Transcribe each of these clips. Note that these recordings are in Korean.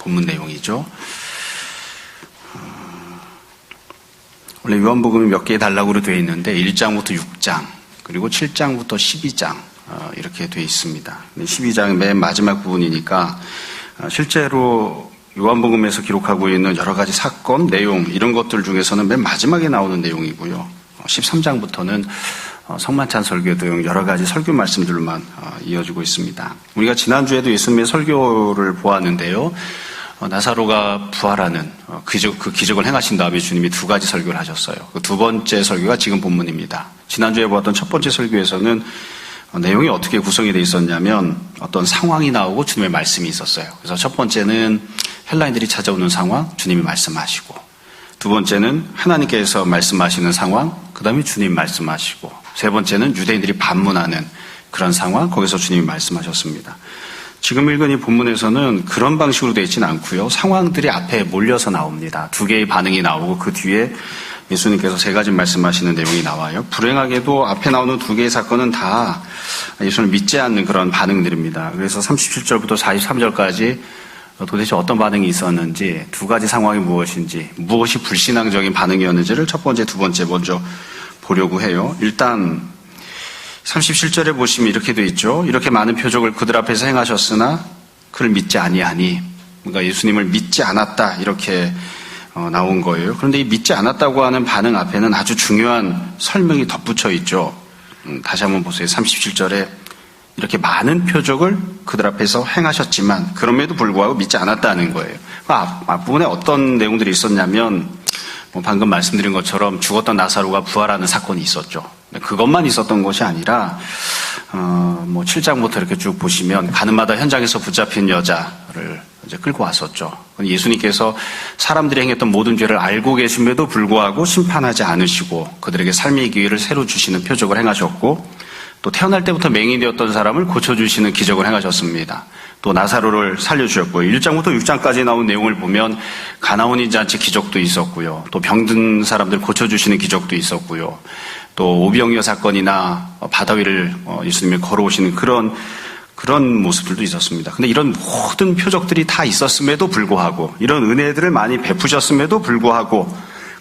본문 내용이죠. 원래 요한복음이 몇 개 단락으로 되어 있는데 1장부터 6장 그리고 7장부터 12장 이렇게 되어 있습니다. 12장 맨 마지막 부분이니까 실제로 요한복음에서 기록하고 있는 여러 가지 사건, 내용 이런 것들 중에서는 맨 마지막에 나오는 내용이고요. 13장부터는 성만찬 설교 등 여러 가지 설교 말씀들만 이어지고 있습니다. 우리가 지난주에도 예수님의 설교를 보았는데요. 나사로가 부활하는 그 기적을 행하신 다음에 주님이 두 가지 설교를 하셨어요. 그 두 번째 설교가 지금 본문입니다. 지난주에 보았던 첫 번째 설교에서는 내용이 어떻게 구성이 되어 있었냐면 어떤 상황이 나오고 주님의 말씀이 있었어요. 그래서 첫 번째는 헬라인들이 찾아오는 상황, 주님이 말씀하시고, 두 번째는 하나님께서 말씀하시는 상황, 그 다음에 주님 말씀하시고, 세 번째는 유대인들이 반문하는 그런 상황, 거기서 주님이 말씀하셨습니다. 지금 읽은 이 본문에서는 그런 방식으로 되어 있지는 않고요. 상황들이 앞에 몰려서 나옵니다. 두 개의 반응이 나오고 그 뒤에 예수님께서 세 가지 말씀하시는 내용이 나와요. 불행하게도 앞에 나오는 두 개의 사건은 다 예수님을 믿지 않는 그런 반응들입니다. 그래서 37절부터 43절까지 도대체 어떤 반응이 있었는지, 두 가지 상황이 무엇인지, 무엇이 불신앙적인 반응이었는지를 첫 번째, 두 번째 먼저 보려고 해요. 일단 37절에 보시면 이렇게 되어 있죠. 이렇게 많은 표적을 그들 앞에서 행하셨으나 그를 믿지 아니하니, 그러니까 예수님을 믿지 않았다 이렇게 나온 거예요. 그런데 이 믿지 않았다고 하는 반응 앞에는 아주 중요한 설명이 덧붙여 있죠. 다시 한번 보세요. 37절에 이렇게 많은 표적을 그들 앞에서 행하셨지만 그럼에도 불구하고 믿지 않았다는 거예요. 앞부분에 어떤 내용들이 있었냐면 방금 말씀드린 것처럼 죽었던 나사로가 부활하는 사건이 있었죠. 그것만 있었던 것이 아니라 7장부터 이렇게 쭉 보시면 가는마다 현장에서 붙잡힌 여자를 이제 끌고 왔었죠. 예수님께서 사람들이 행했던 모든 죄를 알고 계심에도 불구하고 심판하지 않으시고 그들에게 삶의 기회를 새로 주시는 표적을 행하셨고, 또 태어날 때부터 맹인이 되었던 사람을 고쳐주시는 기적을 행하셨습니다. 또 나사로를 살려주셨고요. 1장부터 6장까지 나온 내용을 보면 가나온인 잔치 기적도 있었고요. 또 병든 사람들 고쳐주시는 기적도 있었고요. 또 오병이어 사건이나 바다 위를 예수님이 걸어오시는 그런 모습들도 있었습니다. 근데 이런 모든 표적들이 다 있었음에도 불구하고, 이런 은혜들을 많이 베푸셨음에도 불구하고,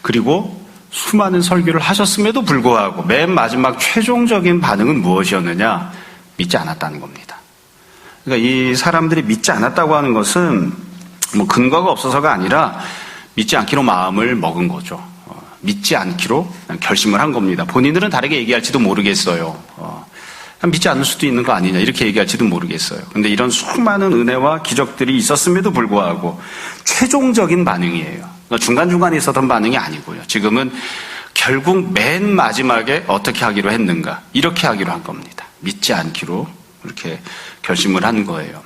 그리고 수많은 설교를 하셨음에도 불구하고 맨 마지막 최종적인 반응은 무엇이었느냐? 믿지 않았다는 겁니다. 그러니까 이 사람들이 믿지 않았다고 하는 것은 근거가 없어서가 아니라 믿지 않기로 마음을 먹은 거죠. 믿지 않기로 결심을 한 겁니다. 본인들은 다르게 얘기할지도 모르겠어요. 믿지 않을 수도 있는 거 아니냐 이렇게 얘기할지도 모르겠어요. 그런데 이런 수많은 은혜와 기적들이 있었음에도 불구하고 최종적인 반응이에요. 그러니까 중간중간에 있었던 반응이 아니고요. 지금은 결국 맨 마지막에 어떻게 하기로 했는가 이렇게 하기로 한 겁니다. 믿지 않기로 이렇게 결심을 한 거예요.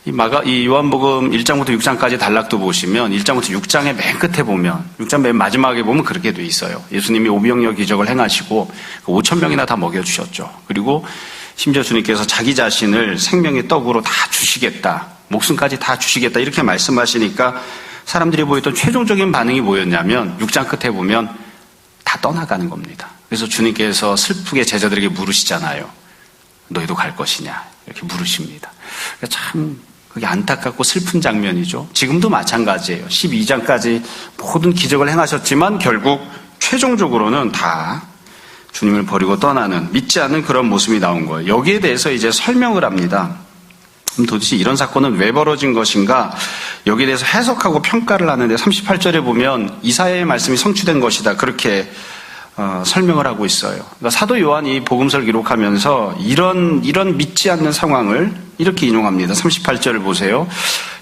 이 요한복음 1장부터 6장까지 단락도 보시면 1장부터 6장의 맨 끝에 보면 6장 맨 마지막에 보면 그렇게 돼 있어요. 예수님이 오병이어 기적을 행하시고 5,000명이나 다 먹여주셨죠. 그리고 심지어 주님께서 자기 자신을 생명의 떡으로 다 주시겠다, 목숨까지 다 주시겠다 이렇게 말씀하시니까 사람들이 보였던 최종적인 반응이 뭐였냐면 6장 끝에 보면 다 떠나가는 겁니다. 그래서 주님께서 슬프게 제자들에게 물으시잖아요. 너희도 갈 것이냐 이렇게 물으십니다. 참 그게 안타깝고 슬픈 장면이죠. 지금도 마찬가지예요. 12장까지 모든 기적을 행하셨지만 결국 최종적으로는 다 주님을 버리고 떠나는, 믿지 않는 그런 모습이 나온 거예요. 여기에 대해서 이제 설명을 합니다. 그럼 도대체 이런 사건은 왜 벌어진 것인가? 여기에 대해서 해석하고 평가를 하는데 38절에 보면 이사야의 말씀이 성취된 것이다 그렇게 설명을 하고 있어요. 그러니까 사도 요한이 복음서를 기록하면서 이런 믿지 않는 상황을 이렇게 인용합니다. 38절을 보세요.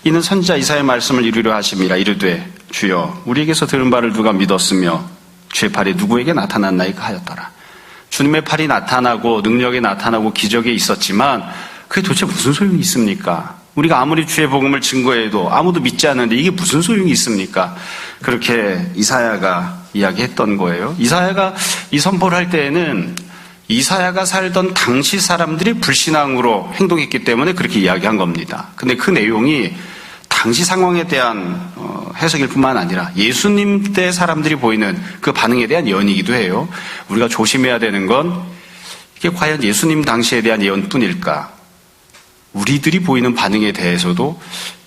이는 선지자 이사야의 말씀을 이루려 하심이라. 이르되 주여 우리에게서 들은 바를 누가 믿었으며 주의 팔이 누구에게 나타났나이까 하였더라. 주님의 팔이 나타나고 능력이 나타나고 기적이 있었지만 그게 도대체 무슨 소용이 있습니까? 우리가 아무리 주의 복음을 증거해도 아무도 믿지 않는데 이게 무슨 소용이 있습니까? 그렇게 이사야가 이야기했던 거예요. 이사야가 이 선포를 할 때에는 이사야가 살던 당시 사람들이 불신앙으로 행동했기 때문에 그렇게 이야기한 겁니다. 근데 그 내용이 당시 상황에 대한 해석일 뿐만 아니라 예수님 때 사람들이 보이는 그 반응에 대한 예언이기도 해요. 우리가 조심해야 되는 건 이게 과연 예수님 당시에 대한 예언뿐일까? 우리들이 보이는 반응에 대해서도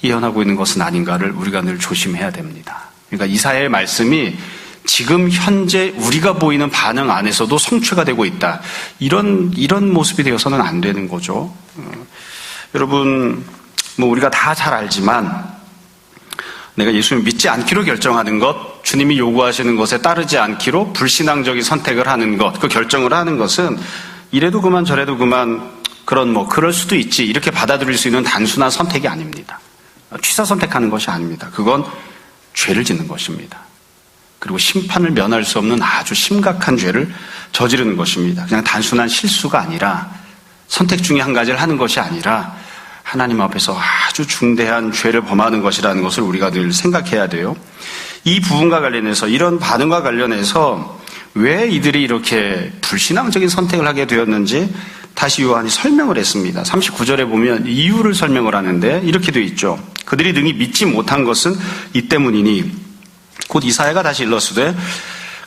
예언하고 있는 것은 아닌가를 우리가 늘 조심해야 됩니다. 그러니까 이사야의 말씀이 지금 현재 우리가 보이는 반응 안에서도 성취가 되고 있다. 이런 모습이 되어서는 안 되는 거죠. 여러분, 우리가 다 잘 알지만 내가 예수님을 믿지 않기로 결정하는 것, 주님이 요구하시는 것에 따르지 않기로 불신앙적인 선택을 하는 것, 그 결정을 하는 것은 이래도 그만 저래도 그만 그럴 수도 있지 이렇게 받아들일 수 있는 단순한 선택이 아닙니다. 취사 선택하는 것이 아닙니다. 그건 죄를 짓는 것입니다. 그리고 심판을 면할 수 없는 아주 심각한 죄를 저지르는 것입니다. 그냥 단순한 실수가 아니라 선택 중에 한 가지를 하는 것이 아니라 하나님 앞에서 아주 중대한 죄를 범하는 것이라는 것을 우리가 늘 생각해야 돼요. 이 부분과 관련해서 이런 반응과 관련해서 왜 이들이 이렇게 불신앙적인 선택을 하게 되었는지 다시 요한이 설명을 했습니다. 39절에 보면 이유를 설명을 하는데 이렇게 되어 있죠. 그들이 능히 믿지 못한 것은 이 때문이니 곧 이사야가 다시 일렀으되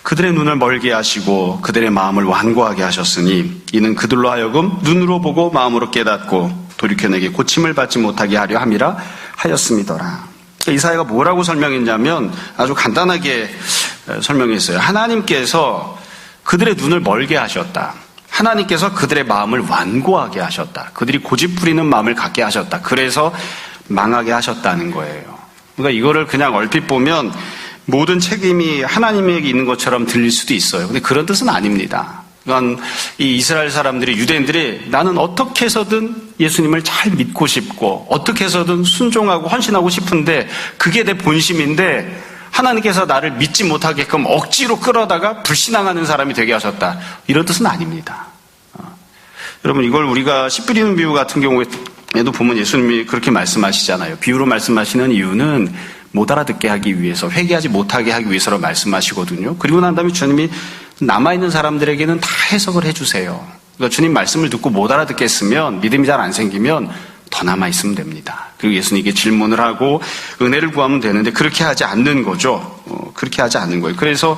그들의 눈을 멀게 하시고 그들의 마음을 완고하게 하셨으니 이는 그들로 하여금 눈으로 보고 마음으로 깨닫고 돌이켜 내게 고침을 받지 못하게 하려 함이라 하였음이더라. 이사야가 뭐라고 설명했냐면 아주 간단하게 설명했어요. 하나님께서 그들의 눈을 멀게 하셨다. 하나님께서 그들의 마음을 완고하게 하셨다. 그들이 고집부리는 마음을 갖게 하셨다. 그래서 망하게 하셨다는 거예요. 그러니까 이거를 그냥 얼핏 보면 모든 책임이 하나님에게 있는 것처럼 들릴 수도 있어요. 근데 그런 뜻은 아닙니다. 그러니까 이 이스라엘 사람들이, 유대인들이 나는 어떻게 해서든 예수님을 잘 믿고 싶고 어떻게 해서든 순종하고 헌신하고 싶은데 그게 내 본심인데 하나님께서 나를 믿지 못하게끔 억지로 끌어다가 불신앙하는 사람이 되게 하셨다. 이런 뜻은 아닙니다. 여러분, 이걸 우리가 씨 뿌리는 비유 같은 경우에도 보면 예수님이 그렇게 말씀하시잖아요. 비유로 말씀하시는 이유는 못 알아듣게 하기 위해서, 회개하지 못하게 하기 위해서로 말씀하시거든요. 그리고 난 다음에 주님이 남아있는 사람들에게는 다 해석을 해주세요. 그러니까 주님 말씀을 듣고 못 알아듣겠으면, 믿음이 잘 안 생기면 더 남아있으면 됩니다. 그리고 예수님께 질문을 하고 은혜를 구하면 되는데 그렇게 하지 않는 거죠. 그렇게 하지 않는 거예요. 그래서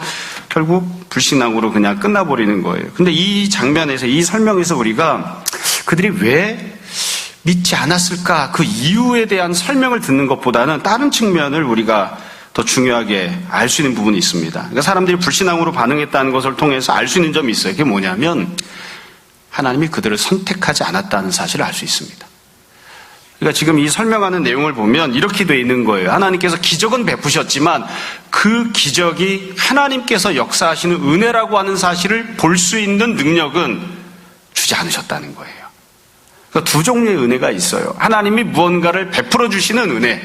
결국 불신앙으로 그냥 끝나버리는 거예요. 근데 이 장면에서, 이 설명에서 우리가 그들이 왜 믿지 않았을까, 그 이유에 대한 설명을 듣는 것보다는 다른 측면을 우리가 더 중요하게 알 수 있는 부분이 있습니다. 그러니까 사람들이 불신앙으로 반응했다는 것을 통해서 알 수 있는 점이 있어요. 그게 뭐냐면 하나님이 그들을 선택하지 않았다는 사실을 알 수 있습니다. 그러니까 지금 이 설명하는 내용을 보면 이렇게 돼 있는 거예요. 하나님께서 기적은 베푸셨지만 그 기적이 하나님께서 역사하시는 은혜라고 하는 사실을 볼 수 있는 능력은 주지 않으셨다는 거예요. 그러니까 두 종류의 은혜가 있어요. 하나님이 무언가를 베풀어 주시는 은혜.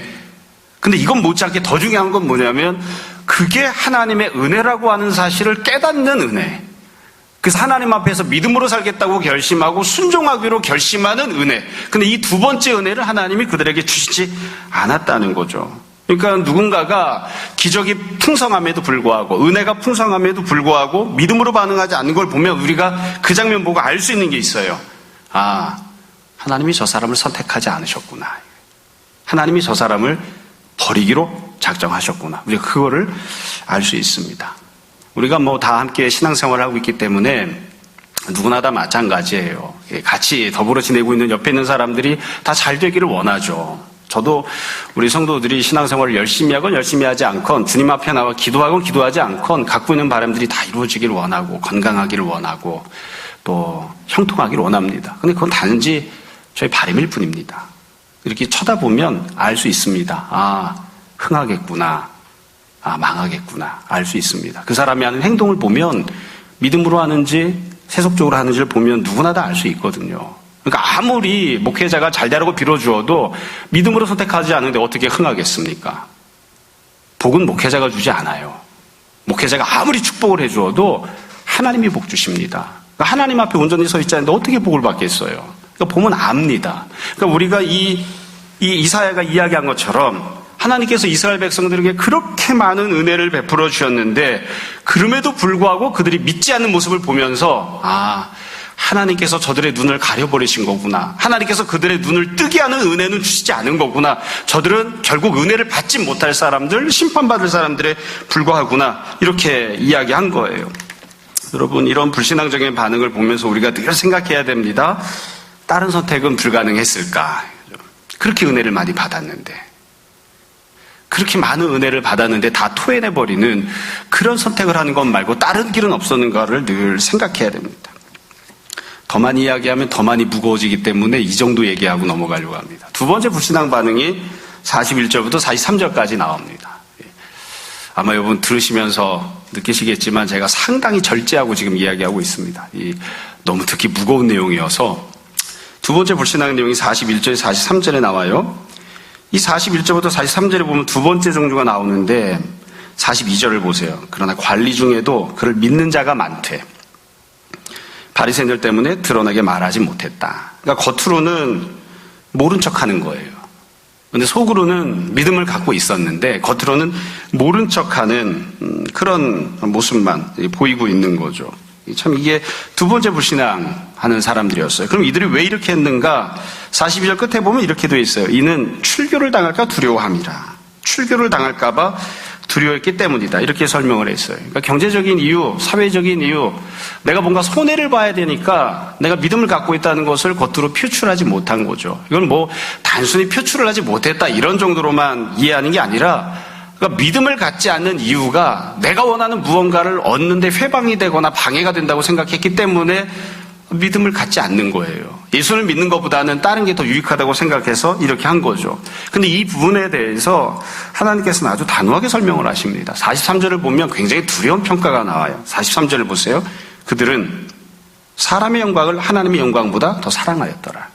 근데 이건 못지않게 더 중요한 건 뭐냐면 그게 하나님의 은혜라고 하는 사실을 깨닫는 은혜. 그래서 하나님 앞에서 믿음으로 살겠다고 결심하고 순종하기로 결심하는 은혜. 근데 이 두 번째 은혜를 하나님이 그들에게 주시지 않았다는 거죠. 그러니까 누군가가 기적이 풍성함에도 불구하고, 은혜가 풍성함에도 불구하고 믿음으로 반응하지 않는 걸 보면 우리가 그 장면 보고 알 수 있는 게 있어요. 아, 하나님이 저 사람을 선택하지 않으셨구나. 하나님이 저 사람을 버리기로 작정하셨구나. 우리가 그거를 알 수 있습니다. 우리가 다 함께 신앙생활을 하고 있기 때문에 누구나 다 마찬가지예요. 같이 더불어 지내고 있는 옆에 있는 사람들이 다 잘 되기를 원하죠. 저도 우리 성도들이 신앙생활을 열심히 하건 열심히 하지 않건, 주님 앞에 나와 기도하건 기도하지 않건 갖고 있는 바람들이 다 이루어지기를 원하고, 건강하기를 원하고, 또 형통하기를 원합니다. 근데 그건 단지 저희 바람일 뿐입니다. 이렇게 쳐다보면 알 수 있습니다. 아, 흥하겠구나. 아, 망하겠구나. 알 수 있습니다. 그 사람이 하는 행동을 보면 믿음으로 하는지 세속적으로 하는지를 보면 누구나 다 알 수 있거든요. 그러니까 아무리 목회자가 잘 되라고 빌어주어도 믿음으로 선택하지 않는데 어떻게 흥하겠습니까? 복은 목회자가 주지 않아요. 목회자가 아무리 축복을 해주어도 하나님이 복 주십니다. 그러니까 하나님 앞에 온전히 서 있지 않는데 어떻게 복을 받겠어요? 그러니까 보면 압니다. 그러니까 우리가 이 이사야가 이야기한 것처럼 하나님께서 이스라엘 백성들에게 그렇게 많은 은혜를 베풀어 주셨는데 그럼에도 불구하고 그들이 믿지 않는 모습을 보면서 아, 하나님께서 저들의 눈을 가려버리신 거구나. 하나님께서 그들의 눈을 뜨게 하는 은혜는 주시지 않은 거구나. 저들은 결국 은혜를 받지 못할 사람들, 심판받을 사람들에 불과하구나. 이렇게 이야기한 거예요. 여러분, 이런 불신앙적인 반응을 보면서 우리가 늘 생각해야 됩니다. 다른 선택은 불가능했을까? 그렇게 은혜를 많이 받았는데, 그렇게 많은 은혜를 받았는데 다 토해내버리는 그런 선택을 하는 것 말고 다른 길은 없었는가를 늘 생각해야 됩니다. 더 많이 이야기하면 더 많이 무거워지기 때문에 이 정도 얘기하고 넘어가려고 합니다. 두 번째 불신앙 반응이 41절부터 43절까지 나옵니다. 아마 여러분 들으시면서 느끼시겠지만 제가 상당히 절제하고 지금 이야기하고 있습니다. 너무 특히 무거운 내용이어서 두 번째 불신앙 내용이 41절에 43절에 나와요. 이 41절부터 43절에 보면 두 번째 종류가 나오는데 42절을 보세요. 그러나 관리 중에도 그를 믿는 자가 많되 바리새인들 때문에 드러나게 말하지 못했다. 그러니까 겉으로는 모른 척하는 거예요. 근데 속으로는 믿음을 갖고 있었는데 겉으로는 모른 척하는 그런 모습만 보이고 있는 거죠. 참 이게 두 번째 불신앙 하는 사람들이었어요. 그럼 이들이 왜 이렇게 했는가? 42절 끝에 보면 이렇게 되어 있어요. 이는 출교를 당할까 두려워함이라. 출교를 당할까 봐 두려워했기 때문이다. 이렇게 설명을 했어요. 그러니까 경제적인 이유, 사회적인 이유, 내가 뭔가 손해를 봐야 되니까 내가 믿음을 갖고 있다는 것을 겉으로 표출하지 못한 거죠. 이건 뭐 단순히 표출을 하지 못했다 이런 정도로만 이해하는 게 아니라 그러니까 믿음을 갖지 않는 이유가 내가 원하는 무언가를 얻는데 회방이 되거나 방해가 된다고 생각했기 때문에 믿음을 갖지 않는 거예요. 예수를 믿는 것보다는 다른 게 더 유익하다고 생각해서 이렇게 한 거죠. 근데 이 부분에 대해서 하나님께서는 아주 단호하게 설명을 하십니다. 43절을 보면 굉장히 두려운 평가가 나와요. 43절을 보세요. 그들은 사람의 영광을 하나님의 영광보다 더 사랑하였더라.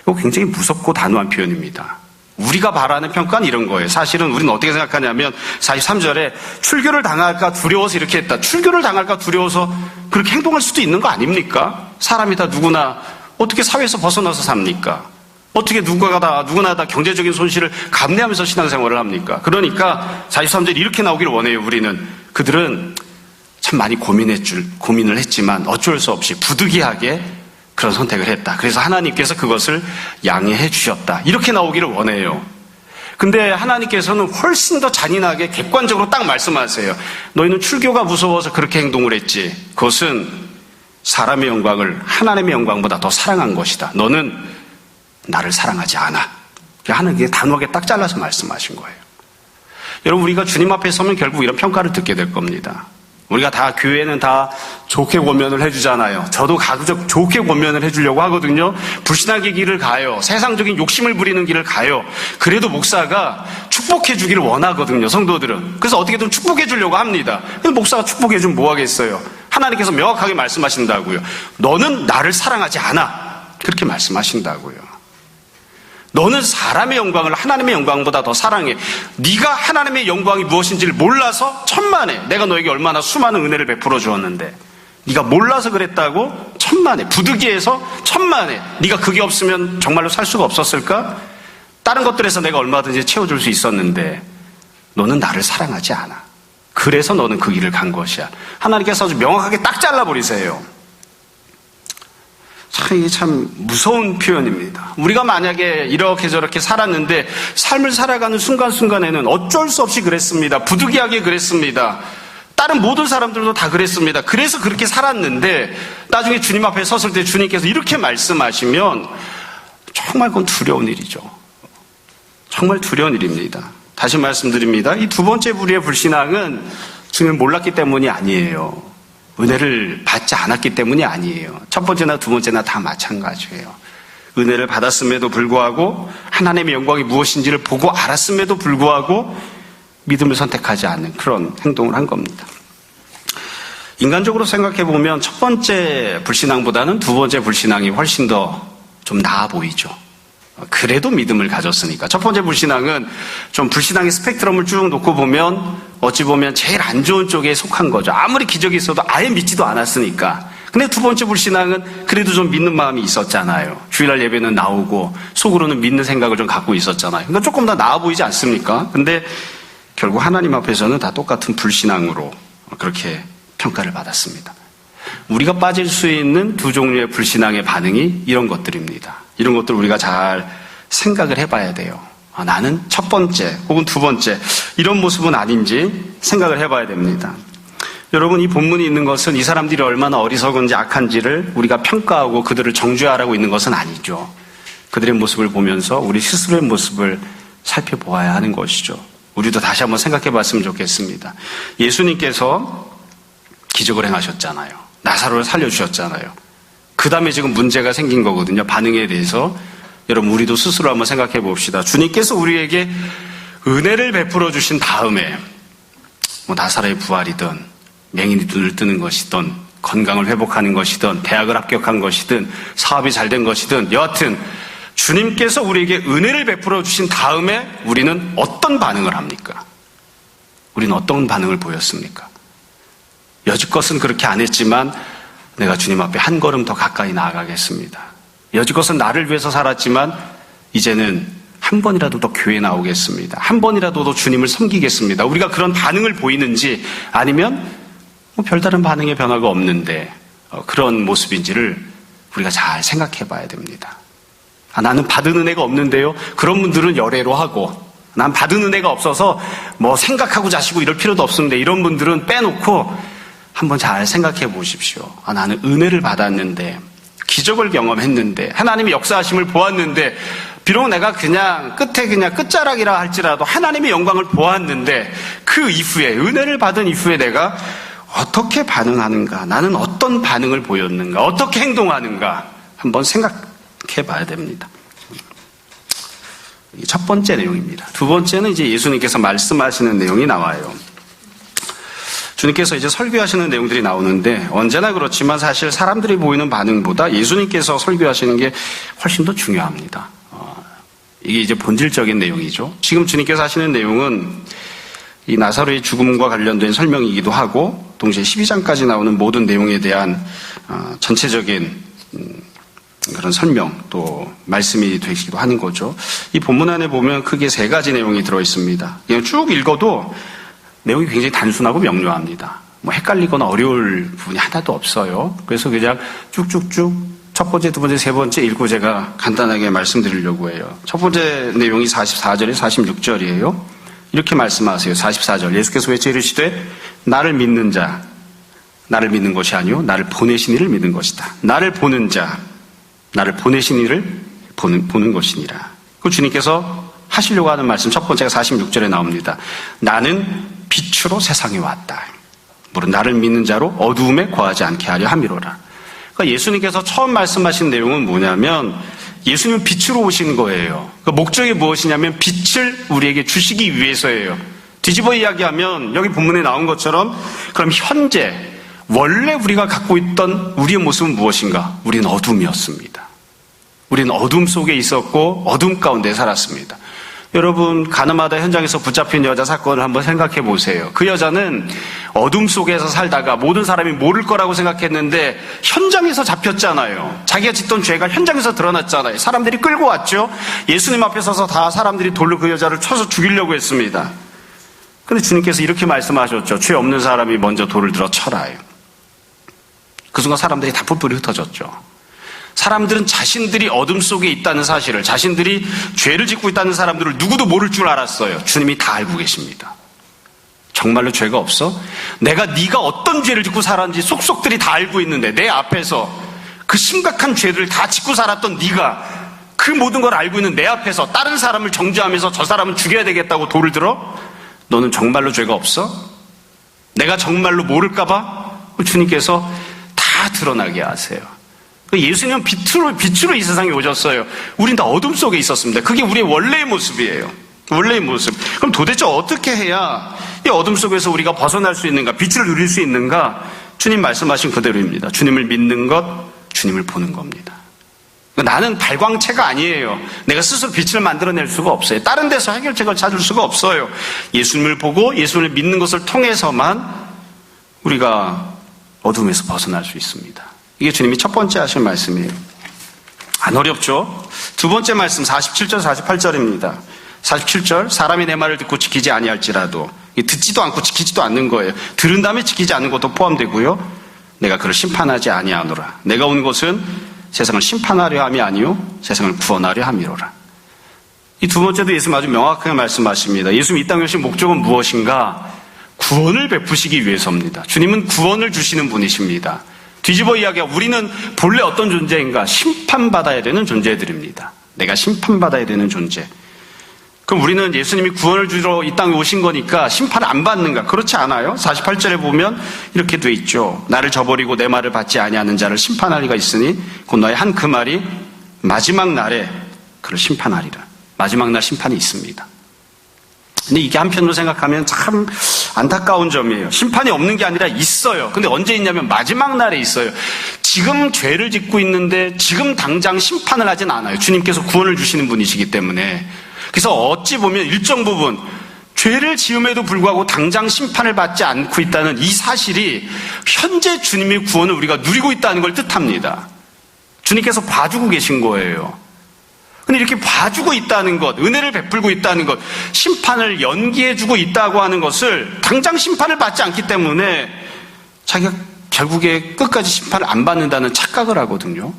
이거 굉장히 무섭고 단호한 표현입니다. 우리가 바라는 평가는 이런 거예요. 사실은 우리는 어떻게 생각하냐면 43절에 출교를 당할까 두려워서 이렇게 했다. 출교를 당할까 두려워서 그렇게 행동할 수도 있는 거 아닙니까? 사람이 다 누구나 어떻게 사회에서 벗어나서 삽니까? 어떻게 누구나 다 경제적인 손실을 감내하면서 신앙생활을 합니까? 그러니까 43절이 이렇게 나오기를 원해요. 우리는 그들은 참 많이 고민을 했지만 어쩔 수 없이 부득이하게 그런 선택을 했다. 그래서 하나님께서 그것을 양해해 주셨다. 이렇게 나오기를 원해요. 근데 하나님께서는 훨씬 더 잔인하게 객관적으로 딱 말씀하세요. 너희는 출교가 무서워서 그렇게 행동을 했지. 그것은 사람의 영광을 하나님의 영광보다 더 사랑한 것이다. 너는 나를 사랑하지 않아. 하나님께 단호하게 딱 잘라서 말씀하신 거예요. 여러분, 우리가 주님 앞에 서면 결국 이런 평가를 듣게 될 겁니다. 우리가 다 교회는 다 좋게 권면을 해주잖아요. 저도 가급적 좋게 권면을 해주려고 하거든요. 불신앙의 길을 가요. 세상적인 욕심을 부리는 길을 가요. 그래도 목사가 축복해 주기를 원하거든요. 성도들은. 그래서 어떻게든 축복해 주려고 합니다. 근데 목사가 축복해 주면 뭐 하겠어요? 하나님께서 명확하게 말씀하신다고요. 너는 나를 사랑하지 않아. 그렇게 말씀하신다고요. 너는 사람의 영광을 하나님의 영광보다 더 사랑해. 네가 하나님의 영광이 무엇인지를 몰라서 천만에 내가 너에게 얼마나 수많은 은혜를 베풀어 주었는데 네가 몰라서 그랬다고 천만에 부득이해서 천만에 네가 그게 없으면 정말로 살 수가 없었을까? 다른 것들에서 내가 얼마든지 채워줄 수 있었는데 너는 나를 사랑하지 않아. 그래서 너는 그 길을 간 것이야. 하나님께서 아주 명확하게 딱 잘라버리세요. 이게 참 무서운 표현입니다. 우리가 만약에 이렇게 저렇게 살았는데 삶을 살아가는 순간순간에는 어쩔 수 없이 그랬습니다. 부득이하게 그랬습니다. 다른 모든 사람들도 다 그랬습니다. 그래서 그렇게 살았는데 나중에 주님 앞에 섰을 때 주님께서 이렇게 말씀하시면 정말 그건 두려운 일이죠. 정말 두려운 일입니다. 다시 말씀드립니다. 이 두 번째 부류의 불신앙은 주님을 몰랐기 때문이 아니에요. 은혜를 받지 않았기 때문이 아니에요. 첫 번째나 두 번째나 다 마찬가지예요. 은혜를 받았음에도 불구하고 하나님의 영광이 무엇인지를 보고 알았음에도 불구하고 믿음을 선택하지 않는 그런 행동을 한 겁니다. 인간적으로 생각해 보면 첫 번째 불신앙보다는 두 번째 불신앙이 훨씬 더 좀 나아 보이죠. 그래도 믿음을 가졌으니까. 첫 번째 불신앙은 좀 불신앙의 스펙트럼을 쭉 놓고 보면 어찌 보면 제일 안 좋은 쪽에 속한 거죠. 아무리 기적이 있어도 아예 믿지도 않았으니까. 근데 두 번째 불신앙은 그래도 좀 믿는 마음이 있었잖아요. 주일날 예배는 나오고 속으로는 믿는 생각을 좀 갖고 있었잖아요. 그러니까 조금 더 나아 보이지 않습니까? 근데 결국 하나님 앞에서는 다 똑같은 불신앙으로 그렇게 평가를 받았습니다. 우리가 빠질 수 있는 두 종류의 불신앙의 반응이 이런 것들입니다. 이런 것들 우리가 잘 생각을 해봐야 돼요. 나는 첫 번째 혹은 두 번째 이런 모습은 아닌지 생각을 해봐야 됩니다. 여러분, 이 본문이 있는 것은 이 사람들이 얼마나 어리석은지 악한지를 우리가 평가하고 그들을 정죄하라고 있는 것은 아니죠. 그들의 모습을 보면서 우리 스스로의 모습을 살펴보아야 하는 것이죠. 우리도 다시 한번 생각해 봤으면 좋겠습니다. 예수님께서 기적을 행하셨잖아요. 나사로를 살려주셨잖아요. 그 다음에 지금 문제가 생긴 거거든요. 반응에 대해서. 여러분, 우리도 스스로 한번 생각해 봅시다. 주님께서 우리에게 은혜를 베풀어 주신 다음에 나사로의 부활이든 맹인이 눈을 뜨는 것이든 건강을 회복하는 것이든 대학을 합격한 것이든 사업이 잘 된 것이든 여하튼 주님께서 우리에게 은혜를 베풀어 주신 다음에 우리는 어떤 반응을 합니까? 우리는 어떤 반응을 보였습니까? 여지껏은 그렇게 안 했지만 내가 주님 앞에 한 걸음 더 가까이 나아가겠습니다. 여지껏은 나를 위해서 살았지만 이제는 한 번이라도 더 교회에 나오겠습니다. 한 번이라도 더 주님을 섬기겠습니다. 우리가 그런 반응을 보이는지 아니면 별다른 반응의 변화가 없는데 그런 모습인지를 우리가 잘 생각해 봐야 됩니다. 나는 받은 은혜가 없는데요. 그런 분들은 열애로 하고 난 받은 은혜가 없어서 생각하고 자시고 이럴 필요도 없는데 이런 분들은 빼놓고 한번 잘 생각해 보십시오. 나는 은혜를 받았는데 기적을 경험했는데 하나님이 역사하심을 보았는데 비록 내가 그냥 끝자락이라 할지라도 하나님의 영광을 보았는데 그 이후에 은혜를 받은 이후에 내가 어떻게 반응하는가, 나는 어떤 반응을 보였는가, 어떻게 행동하는가 한번 생각해 봐야 됩니다. 이게 첫 번째 내용입니다. 두 번째는 이제 예수님께서 말씀하시는 내용이 나와요. 주님께서 이제 설교하시는 내용들이 나오는데 언제나 그렇지만 사실 사람들이 보이는 반응보다 예수님께서 설교하시는 게 훨씬 더 중요합니다. 이게 이제 본질적인 내용이죠. 지금 주님께서 하시는 내용은 이 나사로의 죽음과 관련된 설명이기도 하고 동시에 12장까지 나오는 모든 내용에 대한 전체적인 그런 설명 또 말씀이 되기도 하는 거죠. 이 본문 안에 보면 크게 세 가지 내용이 들어있습니다. 그냥 쭉 읽어도 내용이 굉장히 단순하고 명료합니다. 헷갈리거나 어려울 부분이 하나도 없어요. 그래서 그냥 쭉쭉쭉 첫 번째, 두 번째, 세 번째 읽고 제가 간단하게 말씀드리려고 해요. 첫 번째 내용이 44절에 46절이에요. 이렇게 말씀하세요. 44절. 예수께서 외쳐 이르시되 나를 믿는 자, 나를 믿는 것이 아니요 나를 보내신 이를 믿는 것이다. 나를 보는 자, 나를 보내신 이를 보는 것이니라. 그 주님께서 하시려고 하는 말씀 첫 번째가 46절에 나옵니다. 나는 빛으로 세상에 왔다. 물론 나를 믿는 자로 어두움에 거하지 않게 하려 함이로라. 그러니까 예수님께서 처음 말씀하신 내용은 뭐냐면 예수님은 빛으로 오신 거예요. 그 목적이 무엇이냐면 빛을 우리에게 주시기 위해서예요. 뒤집어 이야기하면 여기 본문에 나온 것처럼 그럼 현재 원래 우리가 갖고 있던 우리의 모습은 무엇인가? 우리는 어둠이었습니다. 우리는 어둠 속에 있었고 어둠 가운데 살았습니다. 여러분 가나마다 현장에서 붙잡힌 여자 사건을 한번 생각해 보세요. 그 여자는 어둠 속에서 살다가 모든 사람이 모를 거라고 생각했는데 현장에서 잡혔잖아요. 자기가 짓던 죄가 현장에서 드러났잖아요. 사람들이 끌고 왔죠. 예수님 앞에 서서 다 사람들이 돌로 그 여자를 쳐서 죽이려고 했습니다. 그런데 주님께서 이렇게 말씀하셨죠. 죄 없는 사람이 먼저 돌을 들어 쳐라요. 그 순간 사람들이 다 뿔뿔이 흩어졌죠. 사람들은 자신들이 어둠 속에 있다는 사실을, 자신들이 죄를 짓고 있다는 사람들을 누구도 모를 줄 알았어요. 주님이 다 알고 계십니다. 정말로 죄가 없어? 네가 어떤 죄를 짓고 살았는지 속속들이 다 알고 있는데 내 앞에서 그 심각한 죄를 다 짓고 살았던 네가 그 모든 걸 알고 있는 내 앞에서 다른 사람을 정죄하면서 저 사람은 죽여야 되겠다고 돌을 들어? 너는 정말로 죄가 없어? 내가 정말로 모를까 봐? 주님께서 다 드러나게 하세요. 예수님은 빛으로 이 세상에 오셨어요. 우린 다 어둠 속에 있었습니다. 그게 우리의 원래의 모습이에요. 원래의 모습. 그럼 도대체 어떻게 해야 이 어둠 속에서 우리가 벗어날 수 있는가? 빛을 누릴 수 있는가? 주님 말씀하신 그대로입니다. 주님을 믿는 것, 주님을 보는 겁니다. 나는 발광체가 아니에요. 내가 스스로 빛을 만들어낼 수가 없어요. 다른 데서 해결책을 찾을 수가 없어요. 예수님을 보고 예수님을 믿는 것을 통해서만 우리가 어둠에서 벗어날 수 있습니다. 이게 주님이 첫 번째 하신 말씀이에요. 안 어렵죠? 두 번째 말씀 47절 48절입니다. 47절 사람이 내 말을 듣고 지키지 아니할지라도 듣지도 않고 지키지도 않는 거예요. 들은 다음에 지키지 않는 것도 포함되고요. 내가 그를 심판하지 아니하노라. 내가 온 것은 세상을 심판하려 함이 아니요 세상을 구원하려 함이로라. 이 두 번째도 예수님 아주 명확하게 말씀하십니다. 예수님 이 땅에 오신 목적은 무엇인가? 구원을 베푸시기 위해서입니다. 주님은 구원을 주시는 분이십니다. 뒤집어 이야기하면 우리는 본래 어떤 존재인가? 심판받아야 되는 존재들입니다. 내가 심판받아야 되는 존재. 그럼 우리는 예수님이 구원을 주러 이 땅에 오신 거니까 심판을 안 받는가? 그렇지 않아요. 48절에 보면 이렇게 돼 있죠. 나를 저버리고 내 말을 받지 아니하는 자를 심판할 리가 있으니 곧 너의 한 그 말이 마지막 날에 그를 심판하리라. 마지막 날 심판이 있습니다. 근데 이게 한편으로 생각하면 참 안타까운 점이에요. 심판이 없는 게 아니라 있어요. 근데 언제 있냐면 마지막 날에 있어요. 지금 죄를 짓고 있는데 지금 당장 심판을 하진 않아요. 주님께서 구원을 주시는 분이시기 때문에. 그래서 어찌 보면 일정 부분 죄를 지음에도 불구하고 당장 심판을 받지 않고 있다는 이 사실이 현재 주님의 구원을 우리가 누리고 있다는 걸 뜻합니다. 주님께서 봐주고 계신 거예요. 근데 이렇게 봐주고 있다는 것, 은혜를 베풀고 있다는 것, 심판을 연기해주고 있다고 하는 것을 당장 심판을 받지 않기 때문에 자기가 결국에 끝까지 심판을 안 받는다는 착각을 하거든요.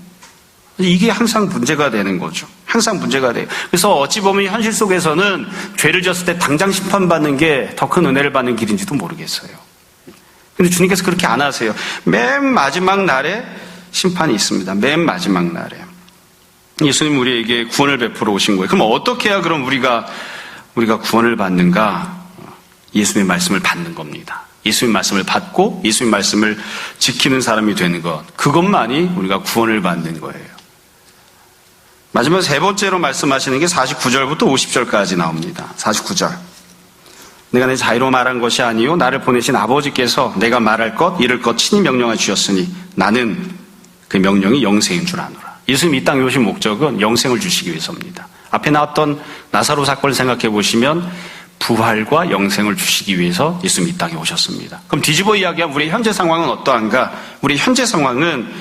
이게 항상 문제가 되는 거죠. 항상 문제가 돼요. 그래서 어찌 보면 현실 속에서는 죄를 지었을 때 당장 심판받는 게 더 큰 은혜를 받는 길인지도 모르겠어요. 근데 주님께서 그렇게 안 하세요. 맨 마지막 날에 심판이 있습니다. 맨 마지막 날에. 예수님 우리에게 구원을 베풀어 오신 거예요. 그럼 어떻게 해야 그럼 우리가 구원을 받는가? 예수님의 말씀을 받는 겁니다. 예수님의 말씀을 받고 예수님의 말씀을 지키는 사람이 되는 것. 그것만이 우리가 구원을 받는 거예요. 마지막 세 번째로 말씀하시는 게 49절부터 50절까지 나옵니다. 49절. 내가 내 자유로 말한 것이 아니요 나를 보내신 아버지께서 내가 말할 것 이를 것 친히 명령하 주셨으니 나는 그 명령이 영생인 줄 아노라. 예수님이 이 땅에 오신 목적은 영생을 주시기 위해서입니다. 앞에 나왔던 나사로 사건을 생각해 보시면 부활과 영생을 주시기 위해서 예수님이 이 땅에 오셨습니다. 그럼 뒤집어 이야기하면 우리의 현재 상황은 어떠한가? 우리의 현재 상황은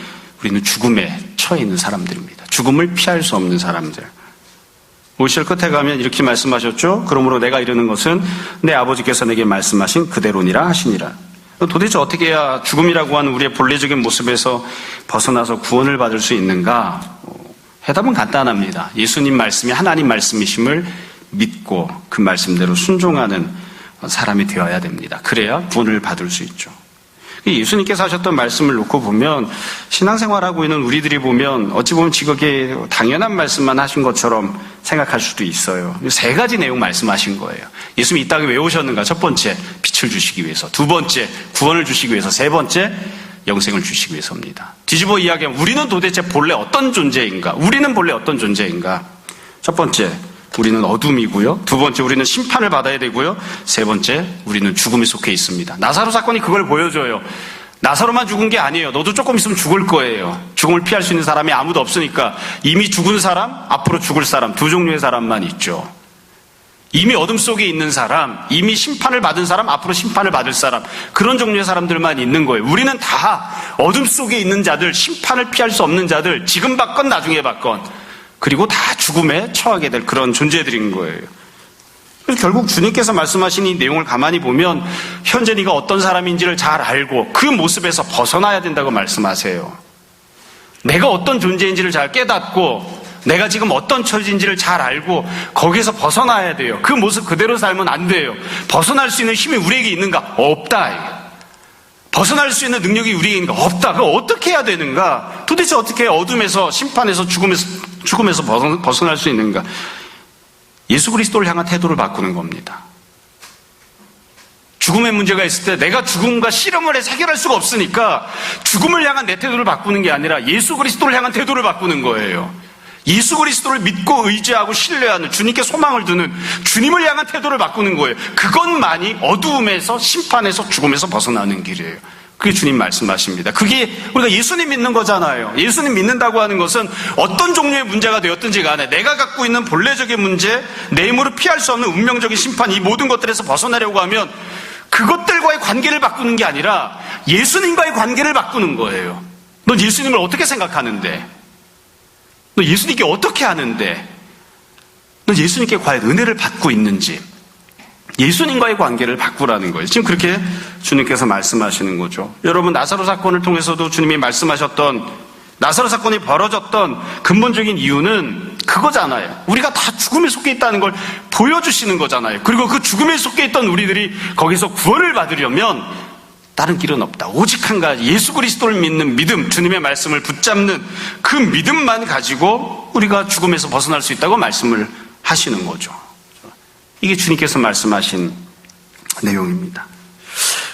우리는 죽음에 처해 있는 사람들입니다. 죽음을 피할 수 없는 사람들. 50절 끝에 가면 이렇게 말씀하셨죠. 그러므로 내가 이르는 것은 내 아버지께서 내게 말씀하신 그대로니라 하시니라. 도대체 어떻게 해야 죽음이라고 하는 우리의 본래적인 모습에서 벗어나서 구원을 받을 수 있는가? 해답은 간단합니다. 예수님 말씀이 하나님 말씀이심을 믿고 그 말씀대로 순종하는 사람이 되어야 됩니다. 그래야 구원을 받을 수 있죠. 예수님께서 하셨던 말씀을 놓고 보면 신앙생활하고 있는 우리들이 보면 어찌 보면 지극히 당연한 말씀만 하신 것처럼 생각할 수도 있어요. 세 가지 내용 말씀하신 거예요. 예수님이 이 땅에 왜 오셨는가? 첫 번째, 빛을 주시기 위해서. 두 번째, 구원을 주시기 위해서. 세 번째, 영생을 주시기 위해서입니다. 뒤집어 이야기하면 우리는 도대체 본래 어떤 존재인가? 우리는 본래 어떤 존재인가? 첫 번째, 우리는 어둠이고요. 두 번째, 우리는 심판을 받아야 되고요. 세 번째, 우리는 죽음에 속해 있습니다. 나사로 사건이 그걸 보여줘요. 나사로만 죽은 게 아니에요. 너도 조금 있으면 죽을 거예요. 죽음을 피할 수 있는 사람이 아무도 없으니까 이미 죽은 사람, 앞으로 죽을 사람, 두 종류의 사람만 있죠. 이미 어둠 속에 있는 사람, 이미 심판을 받은 사람, 앞으로 심판을 받을 사람, 그런 종류의 사람들만 있는 거예요. 우리는 다 어둠 속에 있는 자들, 심판을 피할 수 없는 자들, 지금 받건 나중에 받건, 그리고 다 죽음에 처하게 될 그런 존재들인 거예요. 그래서 결국 주님께서 말씀하신 이 내용을 가만히 보면 현재 네가 어떤 사람인지를 잘 알고 그 모습에서 벗어나야 된다고 말씀하세요. 내가 어떤 존재인지를 잘 깨닫고 내가 지금 어떤 처지인지를 잘 알고 거기에서 벗어나야 돼요. 그 모습 그대로 살면 안 돼요. 벗어날 수 있는 힘이 우리에게 있는가? 없다. 벗어날 수 있는 능력이 우리에게 있는가? 없다. 그거 어떻게 해야 되는가? 도대체 어떻게 어둠에서 심판에서 죽음에서 벗어날 수 있는가? 예수 그리스도를 향한 태도를 바꾸는 겁니다. 죽음의 문제가 있을 때 내가 죽음과 씨름을 해서 해결할 수가 없으니까 죽음을 향한 내 태도를 바꾸는 게 아니라 예수 그리스도를 향한 태도를 바꾸는 거예요. 예수 그리스도를 믿고 의지하고 신뢰하는 주님께 소망을 두는 주님을 향한 태도를 바꾸는 거예요. 그것만이 어두움에서 심판에서 죽음에서 벗어나는 길이에요. 그게 주님 말씀하십니다. 그게 우리가 예수님 믿는 거잖아요. 예수님 믿는다고 하는 것은 어떤 종류의 문제가 되었든지 간에 내가 갖고 있는 본래적인 문제, 내 힘으로 피할 수 없는 운명적인 심판, 이 모든 것들에서 벗어나려고 하면 그것들과의 관계를 바꾸는 게 아니라 예수님과의 관계를 바꾸는 거예요. 넌 예수님을 어떻게 생각하는데? 너 예수님께 어떻게 하는데? 넌 예수님께 과연 은혜를 받고 있는지? 예수님과의 관계를 바꾸라는 거예요. 지금 그렇게 주님께서 말씀하시는 거죠. 여러분, 나사로 사건을 통해서도 주님이 말씀하셨던 나사로 사건이 벌어졌던 근본적인 이유는 그거잖아요. 우리가 다 죽음에 속해 있다는 걸 보여주시는 거잖아요. 그리고 그 죽음에 속해 있던 우리들이 거기서 구원을 받으려면 다른 길은 없다. 오직 한 가지, 예수 그리스도를 믿는 믿음, 주님의 말씀을 붙잡는 그 믿음만 가지고 우리가 죽음에서 벗어날 수 있다고 말씀을 하시는 거죠. 이게 주님께서 말씀하신 내용입니다.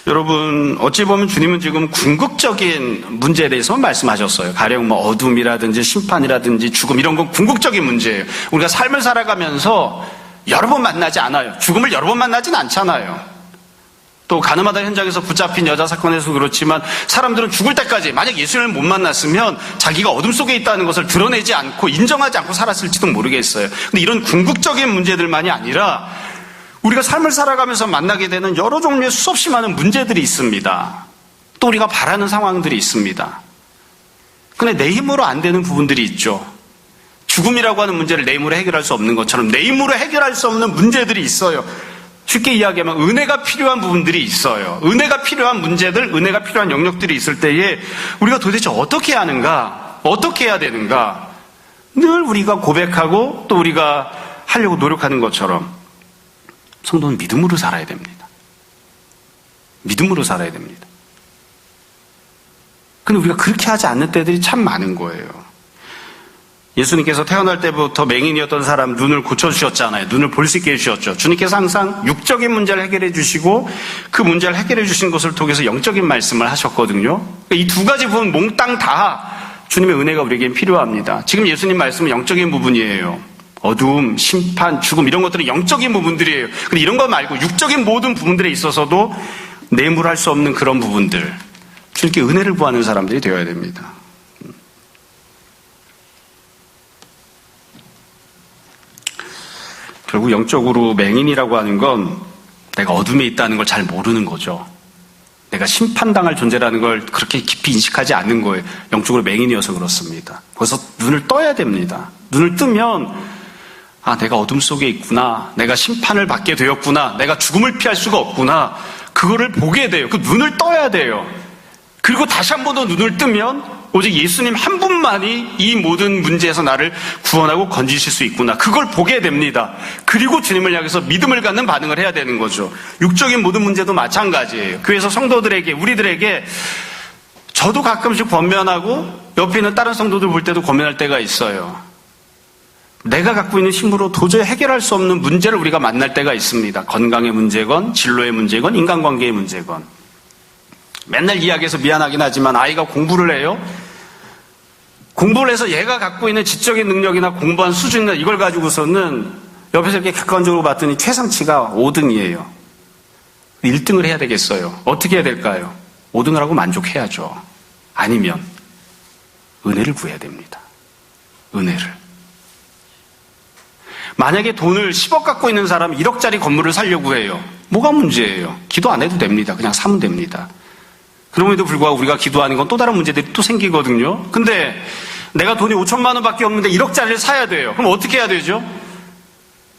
여러분, 어찌 보면 주님은 지금 궁극적인 문제에 대해서 말씀하셨어요. 가령 뭐 어둠이라든지 심판이라든지 죽음, 이런 건 궁극적인 문제예요. 우리가 삶을 살아가면서 여러 번 만나지 않아요. 죽음을 여러 번 만나진 않잖아요. 또 가늠하다 현장에서 붙잡힌 여자 사건에서 그렇지만 사람들은 죽을 때까지 만약 예수님을 못 만났으면 자기가 어둠 속에 있다는 것을 드러내지 않고 인정하지 않고 살았을지도 모르겠어요. 근데 이런 궁극적인 문제들만이 아니라 우리가 삶을 살아가면서 만나게 되는 여러 종류의 수없이 많은 문제들이 있습니다. 또 우리가 바라는 상황들이 있습니다. 근데 내 힘으로 안 되는 부분들이 있죠. 죽음이라고 하는 문제를 내 힘으로 해결할 수 없는 것처럼 내 힘으로 해결할 수 없는 문제들이 있어요. 쉽게 이야기하면 은혜가 필요한 부분들이 있어요. 은혜가 필요한 문제들, 은혜가 필요한 영역들이 있을 때에 우리가 도대체 어떻게 하는가, 어떻게 해야 되는가 늘 우리가 고백하고 또 우리가 하려고 노력하는 것처럼 성도는 믿음으로 살아야 됩니다. 믿음으로 살아야 됩니다. 근데 우리가 그렇게 하지 않는 때들이 참 많은 거예요. 예수님께서 태어날 때부터 맹인이었던 사람 눈을 고쳐주셨잖아요. 눈을 볼 수 있게 해주셨죠. 주님께서 항상 육적인 문제를 해결해 주시고 그 문제를 해결해 주신 것을 통해서 영적인 말씀을 하셨거든요. 이 두 가지 부분 몽땅 다 주님의 은혜가 우리에게 필요합니다. 지금 예수님 말씀은 영적인 부분이에요. 어두움, 심판, 죽음 이런 것들은 영적인 부분들이에요. 근데 이런 거 말고 육적인 모든 부분들에 있어서도 내물할 수 없는 그런 부분들, 주님께 은혜를 구하는 사람들이 되어야 됩니다. 결국 영적으로 맹인이라고 하는 건 내가 어둠에 있다는 걸 잘 모르는 거죠. 내가 심판당할 존재라는 걸 그렇게 깊이 인식하지 않는 거예요. 영적으로 맹인이어서 그렇습니다. 그래서 눈을 떠야 됩니다. 눈을 뜨면 아, 내가 어둠 속에 있구나. 내가 심판을 받게 되었구나. 내가 죽음을 피할 수가 없구나. 그거를 보게 돼요. 그 눈을 떠야 돼요. 그리고 다시 한 번 더 눈을 뜨면 오직 예수님 한 분만이 이 모든 문제에서 나를 구원하고 건지실 수 있구나. 그걸 보게 됩니다. 그리고 주님을 향해서 믿음을 갖는 반응을 해야 되는 거죠. 육적인 모든 문제도 마찬가지예요. 교회에서 성도들에게, 우리들에게 저도 가끔씩 권면하고 옆에 있는 다른 성도들 볼 때도 권면할 때가 있어요. 내가 갖고 있는 힘으로 도저히 해결할 수 없는 문제를 우리가 만날 때가 있습니다. 건강의 문제건, 진로의 문제건, 인간관계의 문제건. 맨날 이야기해서 미안하긴 하지만 아이가 공부를 해요. 공부를 해서 얘가 갖고 있는 지적인 능력이나 공부한 수준이나 이걸 가지고서는 옆에서 이렇게 객관적으로 봤더니 최상치가 5등이에요. 1등을 해야 되겠어요. 어떻게 해야 될까요? 5등을 하고 만족해야죠. 아니면 은혜를 구해야 됩니다. 은혜를. 만약에 돈을 10억 갖고 있는 사람이 1억짜리 건물을 사려고 해요. 뭐가 문제예요? 기도 안 해도 됩니다. 그냥 사면 됩니다. 그럼에도 불구하고 우리가 기도하는 건 또 다른 문제들이 또 생기거든요. 근데 내가 돈이 5천만 원밖에 없는데 1억짜리를 사야 돼요. 그럼 어떻게 해야 되죠?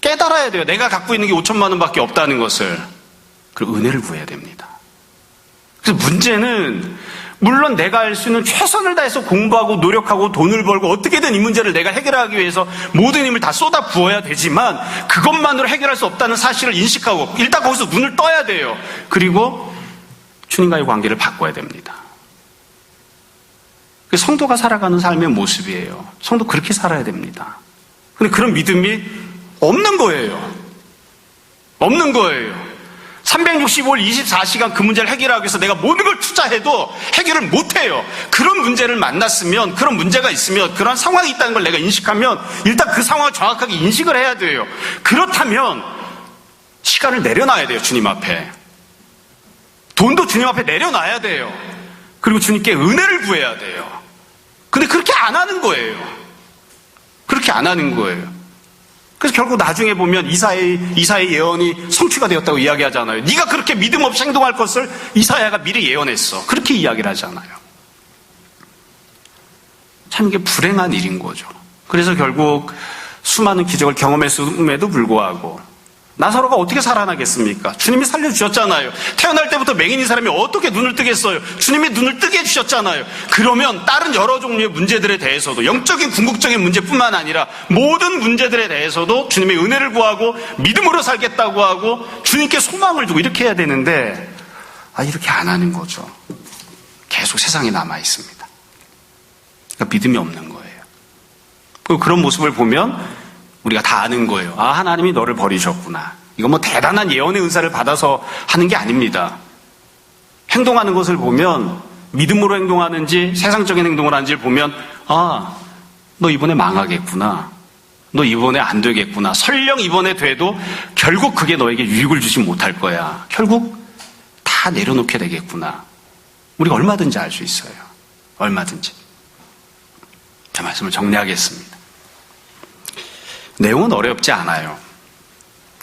깨달아야 돼요. 내가 갖고 있는 게 5천만 원밖에 없다는 것을. 그리고 은혜를 구해야 됩니다. 그래서 문제는 물론 내가 할 수 있는 최선을 다해서 공부하고 노력하고 돈을 벌고 어떻게든 이 문제를 내가 해결하기 위해서 모든 힘을 다 쏟아 부어야 되지만 그것만으로 해결할 수 없다는 사실을 인식하고 일단 거기서 눈을 떠야 돼요. 그리고 주님과의 관계를 바꿔야 됩니다. 성도가 살아가는 삶의 모습이에요. 성도 그렇게 살아야 됩니다. 근데 그런 믿음이 없는 거예요. 없는 거예요. 365일 24시간 그 문제를 해결하기 위해서 내가 모든 걸 투자해도 해결을 못해요. 그런 문제를 만났으면, 그런 문제가 있으면, 그런 상황이 있다는 걸 내가 인식하면 일단 그 상황을 정확하게 인식을 해야 돼요. 그렇다면 시간을 내려놔야 돼요. 주님 앞에. 돈도 주님 앞에 내려놔야 돼요. 그리고 주님께 은혜를 구해야 돼요. 근데 그렇게 안 하는 거예요. 그렇게 안 하는 거예요. 그래서 결국 나중에 보면 이사야의 예언이 성취가 되었다고 이야기하잖아요. 네가 그렇게 믿음 없이 행동할 것을 이사야가 미리 예언했어. 그렇게 이야기를 하잖아요. 참 이게 불행한 일인 거죠. 그래서 결국 수많은 기적을 경험했음에도 불구하고 나사로가 어떻게 살아나겠습니까? 주님이 살려주셨잖아요. 태어날 때부터 맹인인 사람이 어떻게 눈을 뜨겠어요? 주님이 눈을 뜨게 해주셨잖아요. 그러면 다른 여러 종류의 문제들에 대해서도, 영적인 궁극적인 문제뿐만 아니라 모든 문제들에 대해서도 주님의 은혜를 구하고 믿음으로 살겠다고 하고 주님께 소망을 두고 이렇게 해야 되는데 이렇게 안 하는 거죠. 계속 세상에 남아 있습니다. 그러니까 믿음이 없는 거예요. 그런 모습을 보면 우리가 다 아는 거예요. 하나님이 너를 버리셨구나. 이거 뭐 대단한 예언의 은사를 받아서 하는 게 아닙니다. 행동하는 것을 보면, 믿음으로 행동하는지 세상적인 행동을 하는지를 보면 너 이번에 망하겠구나. 너 이번에 안 되겠구나. 설령 이번에 돼도 결국 그게 너에게 유익을 주지 못할 거야. 결국 다 내려놓게 되겠구나. 우리가 얼마든지 알 수 있어요. 얼마든지. 제 말씀을 정리하겠습니다. 내용은 어렵지 않아요.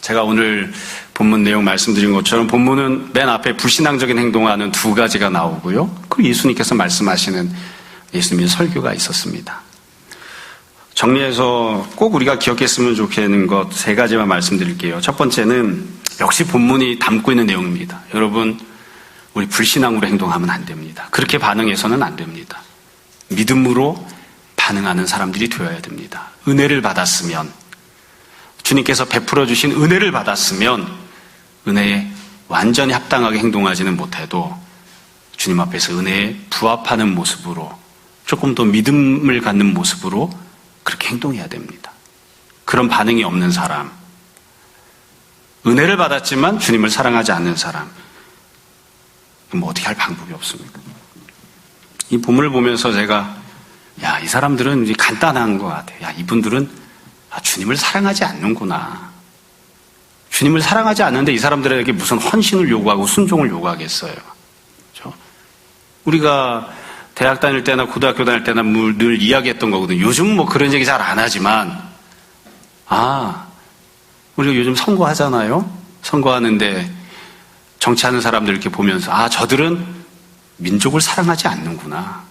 제가 오늘 본문 내용 말씀드린 것처럼 본문은 맨 앞에 불신앙적인 행동하는 두 가지가 나오고요. 그리고 예수님께서 말씀하시는 예수님의 설교가 있었습니다. 정리해서 꼭 우리가 기억했으면 좋겠는 것 세 가지만 말씀드릴게요. 첫 번째는 역시 본문이 담고 있는 내용입니다. 여러분, 우리 불신앙으로 행동하면 안 됩니다. 그렇게 반응해서는 안 됩니다. 믿음으로 반응하는 사람들이 되어야 됩니다. 은혜를 받았으면, 주님께서 베풀어 주신 은혜를 받았으면 은혜에 완전히 합당하게 행동하지는 못해도 주님 앞에서 은혜에 부합하는 모습으로, 조금 더 믿음을 갖는 모습으로 그렇게 행동해야 됩니다. 그런 반응이 없는 사람, 은혜를 받았지만 주님을 사랑하지 않는 사람, 뭐 어떻게 할 방법이 없습니다. 이 본문을 보면서 제가 이 사람들은 간단한 것 같아요. 이분들은 주님을 사랑하지 않는구나. 주님을 사랑하지 않는데 이 사람들에게 무슨 헌신을 요구하고 순종을 요구하겠어요. 그렇죠? 우리가 대학 다닐 때나 고등학교 다닐 때나 늘 이야기했던 거거든요. 요즘은 뭐 그런 얘기 잘 안 하지만 우리가 요즘 선거하잖아요. 선거하는데 정치하는 사람들 이렇게 보면서 저들은 민족을 사랑하지 않는구나.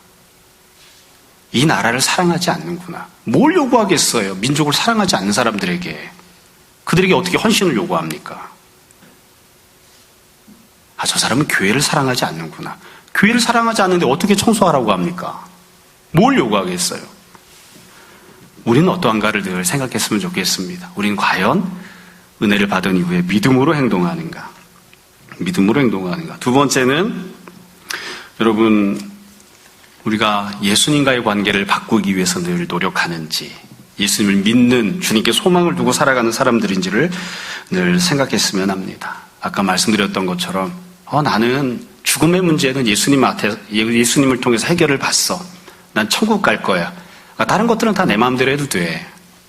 이 나라를 사랑하지 않는구나. 뭘 요구하겠어요? 민족을 사랑하지 않는 사람들에게. 그들에게 어떻게 헌신을 요구합니까? 저 사람은 교회를 사랑하지 않는구나. 교회를 사랑하지 않는데 어떻게 청소하라고 합니까? 뭘 요구하겠어요? 우리는 어떠한가를 늘 생각했으면 좋겠습니다. 우리는 과연 은혜를 받은 이후에 믿음으로 행동하는가? 믿음으로 행동하는가? 두 번째는 여러분, 우리가 예수님과의 관계를 바꾸기 위해서 늘 노력하는지, 예수님을 믿는, 주님께 소망을 두고 살아가는 사람들인지를 늘 생각했으면 합니다. 아까 말씀드렸던 것처럼 나는 죽음의 문제는 예수님을 통해서 해결을 봤어. 난 천국 갈 거야. 다른 것들은 다 내 마음대로 해도 돼.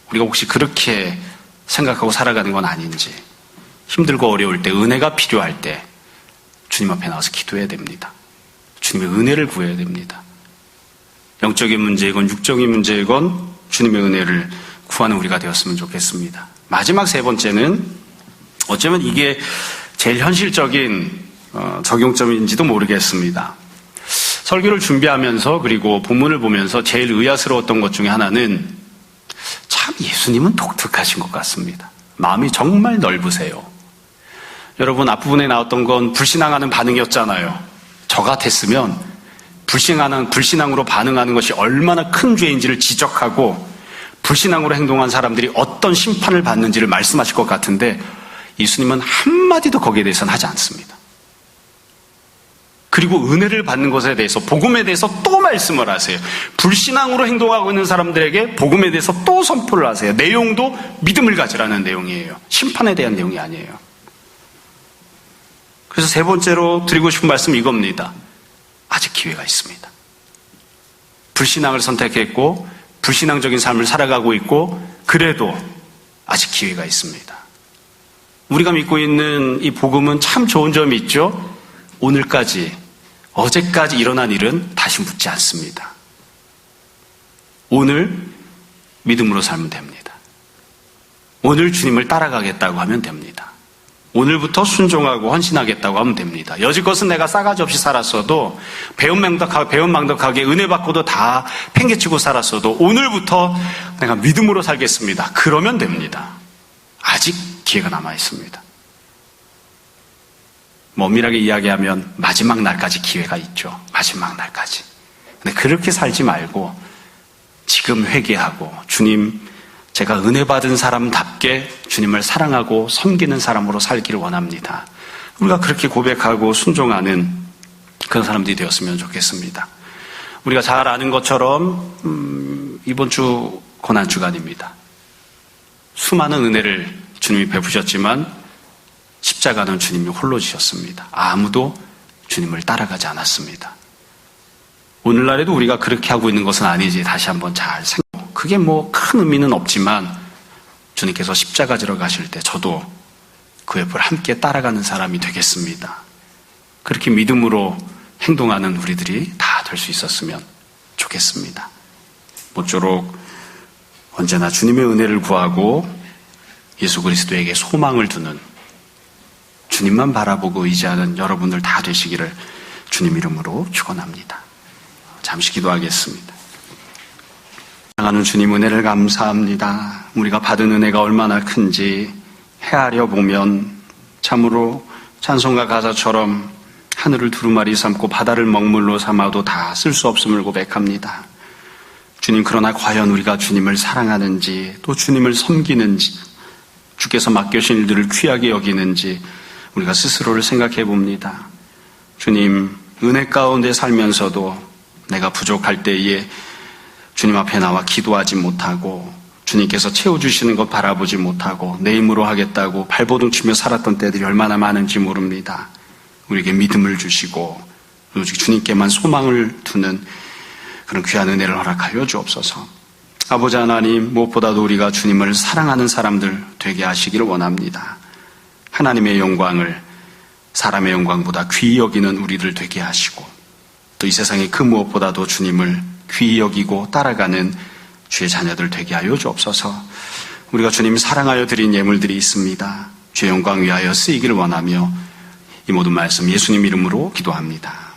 우리가 혹시 그렇게 생각하고 살아가는 건 아닌지, 힘들고 어려울 때, 은혜가 필요할 때 주님 앞에 나와서 기도해야 됩니다. 주님의 은혜를 구해야 됩니다. 영적인 문제이건 육적인 문제이건 주님의 은혜를 구하는 우리가 되었으면 좋겠습니다. 마지막 세 번째는 어쩌면 이게 제일 현실적인 적용점인지도 모르겠습니다. 설교를 준비하면서 그리고 본문을 보면서 제일 의아스러웠던 것 중에 하나는 참 예수님은 독특하신 것 같습니다. 마음이 정말 넓으세요. 여러분, 앞부분에 나왔던 건 불신앙하는 반응이었잖아요. 저 같았으면 불신앙으로 반응하는 것이 얼마나 큰 죄인지를 지적하고 불신앙으로 행동한 사람들이 어떤 심판을 받는지를 말씀하실 것 같은데 예수님은 한마디도 거기에 대해서는 하지 않습니다. 그리고 은혜를 받는 것에 대해서, 복음에 대해서 또 말씀을 하세요. 불신앙으로 행동하고 있는 사람들에게 복음에 대해서 또 선포를 하세요. 내용도 믿음을 가지라는 내용이에요. 심판에 대한 내용이 아니에요. 그래서 세 번째로 드리고 싶은 말씀은 이겁니다. 아직 기회가 있습니다. 불신앙을 선택했고 불신앙적인 삶을 살아가고 있고 그래도 아직 기회가 있습니다. 우리가 믿고 있는 이 복음은 참 좋은 점이 있죠. 오늘까지, 어제까지 일어난 일은 다시 묻지 않습니다. 오늘 믿음으로 살면 됩니다. 오늘 주님을 따라가겠다고 하면 됩니다. 오늘부터 순종하고 헌신하겠다고 하면 됩니다. 여지껏은 내가 싸가지 없이 살았어도, 배은망덕하게 은혜 받고도 다 팽개치고 살았어도 오늘부터 내가 믿음으로 살겠습니다. 그러면 됩니다. 아직 기회가 남아 있습니다. 엄밀하게 이야기하면 마지막 날까지 기회가 있죠. 마지막 날까지. 근데 그렇게 살지 말고 지금 회개하고 주님, 제가 은혜 받은 사람답게 주님을 사랑하고 섬기는 사람으로 살기를 원합니다. 우리가 그렇게 고백하고 순종하는 그런 사람들이 되었으면 좋겠습니다. 우리가 잘 아는 것처럼 이번 주 고난주간입니다. 수많은 은혜를 주님이 베푸셨지만 십자가는 주님이 홀로 지셨습니다. 아무도 주님을 따라가지 않았습니다. 오늘날에도 우리가 그렇게 하고 있는 것은 아니지. 다시 한번 잘 생각하고, 그게 큰 의미는 없지만 주님께서 십자가 지러 가실 때 저도 그 옆을 함께 따라가는 사람이 되겠습니다. 그렇게 믿음으로 행동하는 우리들이 다 될 수 있었으면 좋겠습니다. 모쪼록 언제나 주님의 은혜를 구하고 예수 그리스도에게 소망을 두는, 주님만 바라보고 의지하는 여러분들 다 되시기를 주님 이름으로 축원합니다. 잠시 기도하겠습니다. 사랑하는 주님, 은혜를 감사합니다. 우리가 받은 은혜가 얼마나 큰지 헤아려 보면 참으로 찬송가 가사처럼 하늘을 두루마리 삼고 바다를 먹물로 삼아도 다 쓸 수 없음을 고백합니다. 주님, 그러나 과연 우리가 주님을 사랑하는지, 또 주님을 섬기는지, 주께서 맡겨신 일들을 귀하게 여기는지 우리가 스스로를 생각해 봅니다. 주님, 은혜 가운데 살면서도 내가 부족할 때에 주님 앞에 나와 기도하지 못하고 주님께서 채워주시는 것 바라보지 못하고 내 힘으로 하겠다고 발버둥 치며 살았던 때들이 얼마나 많은지 모릅니다. 우리에게 믿음을 주시고 오직 주님께만 소망을 두는 그런 귀한 은혜를 허락하여 주옵소서. 아버지 하나님, 무엇보다도 우리가 주님을 사랑하는 사람들 되게 하시기를 원합니다. 하나님의 영광을 사람의 영광보다 귀히 여기는 우리들 되게 하시고, 또 이 세상의 그 무엇보다도 주님을 귀히 여기고 따라가는 주의 자녀들 되게 하여 주옵소서. 우리가 주님 사랑하여 드린 예물들이 있습니다. 주의 영광 위하여 쓰이기를 원하며 이 모든 말씀 예수님 이름으로 기도합니다.